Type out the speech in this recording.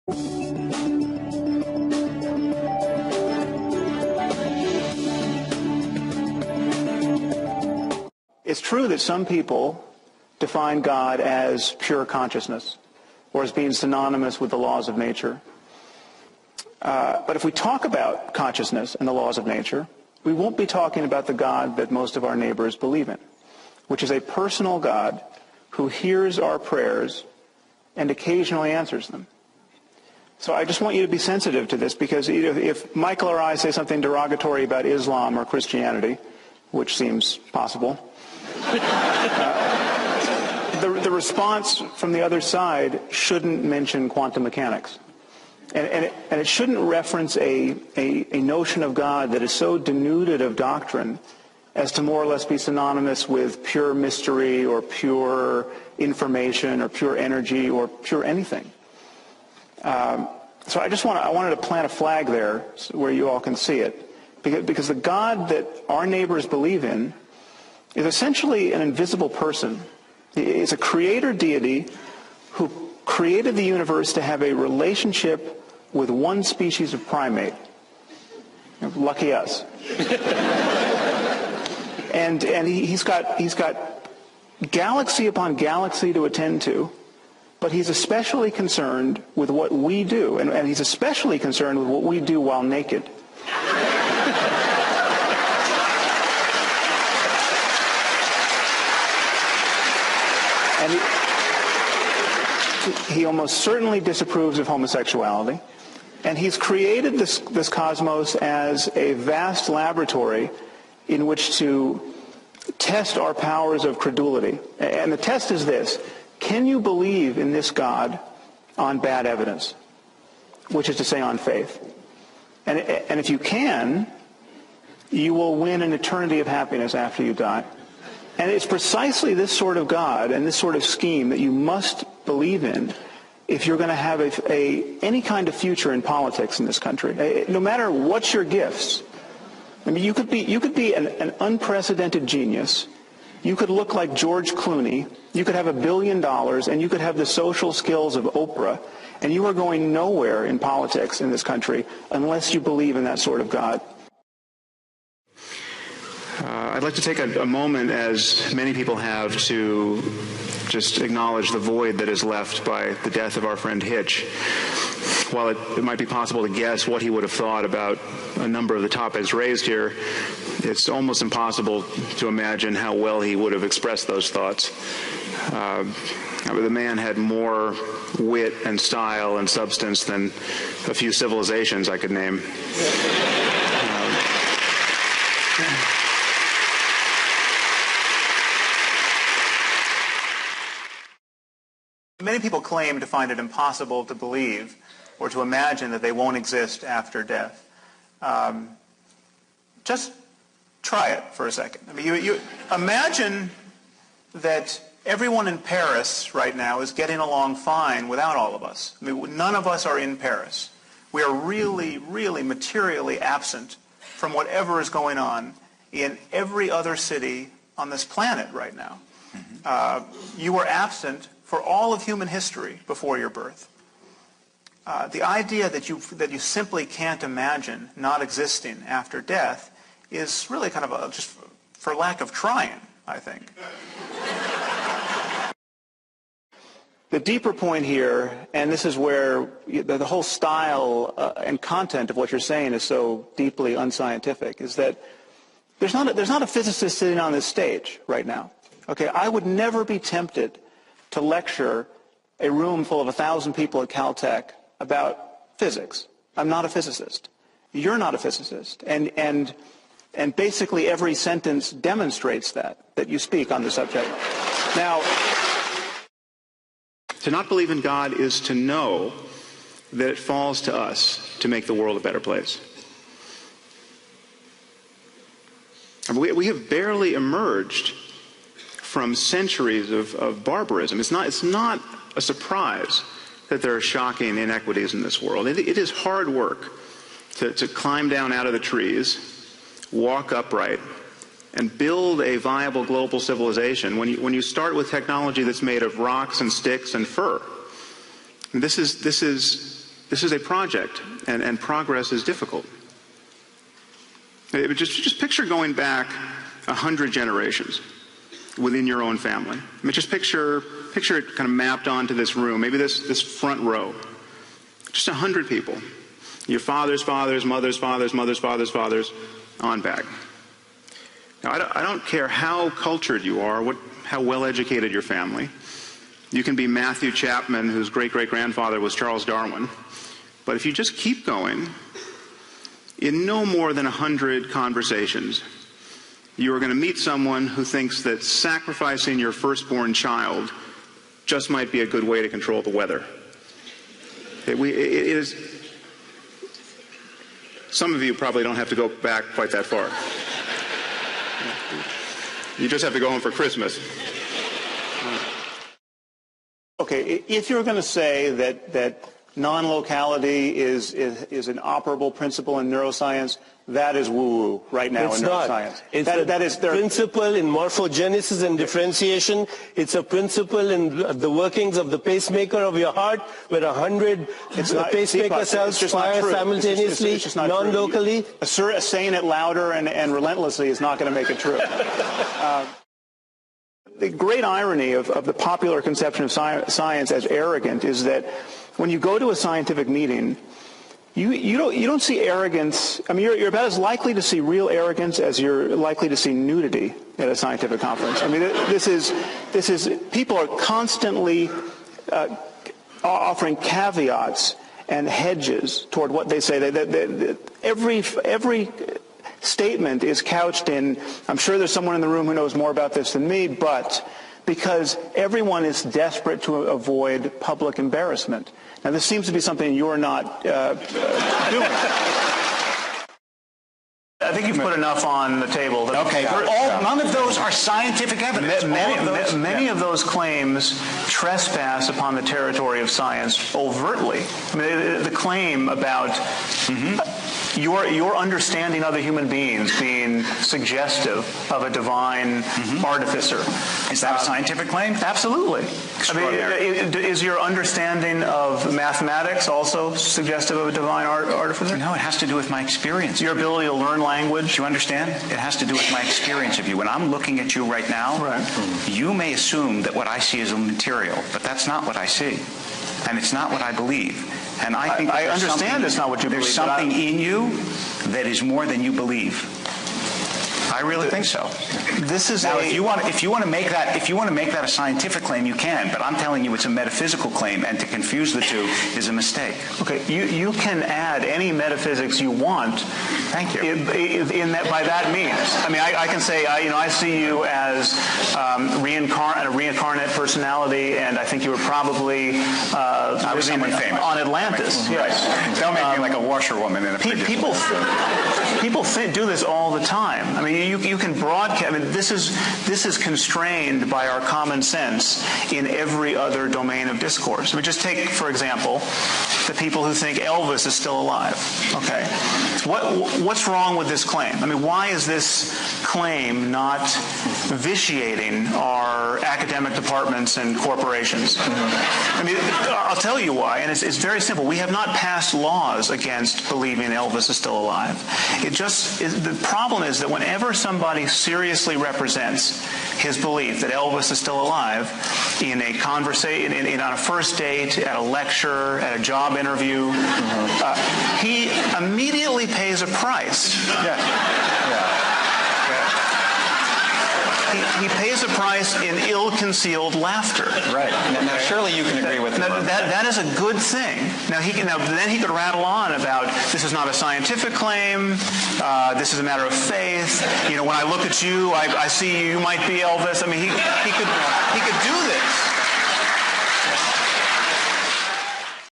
It's true that some people define God as pure consciousness, or as being synonymous with the laws of nature. But if we talk about consciousness and the laws of nature, we won't be talking about the God that most of our neighbors believe in, which is a personal God who hears our prayers and occasionally answers them. So I just want you to be sensitive to this, because if Michael or I say something derogatory about Islam or Christianity, which seems possible, the response from the other side shouldn't mention quantum mechanics. And it shouldn't reference a notion of God that is so denuded of doctrine as to more or less be synonymous with pure mystery or pure information or pure energy or pure anything. So I wanted to plant a flag there where you all can see it, because the God that our neighbors believe in is essentially an invisible person. He is a creator deity who created the universe to have a relationship with one species of primate. Lucky us. and he's got galaxy upon galaxy to attend to, but he's especially concerned with what we do, and he's especially concerned with what we do while naked. And he almost certainly disapproves of homosexuality. And he's created this cosmos as a vast laboratory in which to test our powers of credulity. And the test is this: can you believe in this God on bad evidence, which is to say on faith? And if you can, you will win an eternity of happiness after you die. And it's precisely this sort of God and this sort of scheme that you must believe in if you're going to have any kind of future in politics in this country. No matter what your gifts. I mean, you could be an unprecedented genius. You could look like George Clooney. You could have $1 billion, and you could have the social skills of Oprah, and you are going nowhere in politics in this country unless you believe in that sort of God. I'd like to take a moment, as many people have, to just acknowledge the void that is left by the death of our friend Hitch. While it might be possible to guess what he would have thought about a number of the topics raised here, it's almost impossible to imagine how well he would have expressed those thoughts. The man had more wit and style and substance than a few civilizations I could name. Many people claim to find it impossible to believe or to imagine that they won't exist after death. Just try it for a second. I mean, you imagine that everyone in Paris right now is getting along fine without all of us. I mean, none of us are in Paris. We are really, really materially absent from whatever is going on in every other city on this planet right now. You were absent for all of human history before your birth. The idea that you simply can't imagine not existing after death is really kind of just for lack of trying, I think. The deeper point here, and this is where the whole style and content of what you're saying is so deeply unscientific, is that there's not a physicist sitting on this stage right now. Okay, I would never be tempted to lecture a room full of 1,000 people at Caltech about physics. I'm not a physicist. You're not a physicist. And basically every sentence demonstrates that you speak on the subject. Now, to not believe in God is to know that it falls to us to make the world a better place. I mean, we have barely emerged from centuries of barbarism. It's not a surprise that there are shocking inequities in this world. It is hard work to climb down out of the trees, walk upright, and build a viable global civilization when you start with technology that's made of rocks and sticks and fur. And this is This is a project, and progress is difficult. Just picture going back 100 generations within your own family. I mean, just picture it kind of mapped onto this room, maybe this front row. Just 100 people. Your father's fathers, mother's fathers, mother's fathers' fathers, on back. Now, I don't care how cultured you are, how well-educated your family. You can be Matthew Chapman, whose great-great-grandfather was Charles Darwin. But if you just keep going, in no more than 100 conversations, you are going to meet someone who thinks that sacrificing your firstborn child just might be a good way to control the weather. It is. Some of you probably don't have to go back quite that far. You just have to go home for Christmas. Okay, if you're going to say that non-locality is an operable principle in neuroscience, that is woo-woo right now in neuroscience. It's that is their principle in morphogenesis and differentiation. It's a principle in the workings of the pacemaker of your heart, where 100 pacemaker cells fire simultaneously, non-locally. Saying it louder and relentlessly is not going to make it true. The great irony of the popular conception of science as arrogant is that when you go to a scientific meeting, you don't see arrogance. I mean, you're about as likely to see real arrogance as you're likely to see nudity at a scientific conference. I mean, this is people are constantly offering caveats and hedges toward what they say. Every statement is couched in, I'm sure there's someone in the room who knows more about this than me, but because everyone is desperate to avoid public embarrassment. Now, this seems to be something you're not doing. I think you've put enough on the table. Okay, none of those are scientific evidence. Many of those claims trespass upon the territory of science overtly. I mean, the claim about your understanding other human beings being suggestive of a divine artificer. Is that a scientific claim? Absolutely. I mean, is your understanding of mathematics also suggestive of a divine artificer? No, it has to do with my experience. Your ability to learn language? Do you understand? It has to do with my experience of you. When I'm looking at you right now, you may assume that what I see is immaterial, but that's not what I see. And it's not what I believe. And I think I understand it's not what you believe. There's something in you that is more than you believe. I really think so. This is now, if you want to make that a scientific claim, you can. But I'm telling you, it's a metaphysical claim, and to confuse the two is a mistake. Okay, you can add any metaphysics you want. Thank you. In that, by that means, I mean, I can say, I see you as a reincarnate personality, and I think you were probably I was someone famous on Atlantis. Yes. Don't make me like a washerwoman in a people do this all the time. I mean, you can broadcast. I mean, this is constrained by our common sense in every other domain of discourse. I mean, just take, for example, the people who think Elvis is still alive. Okay, what's wrong with this claim? I mean, why is this claim not vitiating our academic departments and corporations? I mean, I'll tell you why, and it's very simple. We have not passed laws against believing Elvis is still alive. The problem is that whenever somebody seriously represents his belief that Elvis is still alive in a conversation, on a first date, at a lecture, at a job interview, he immediately pays a price. He pays a price in ill-concealed laughter. Right. Now, surely you can agree with that. That is a good thing. Then he could rattle on about this is not a scientific claim. This is a matter of faith. You know, when I look at you, I see you might be Elvis. I mean, he could do this.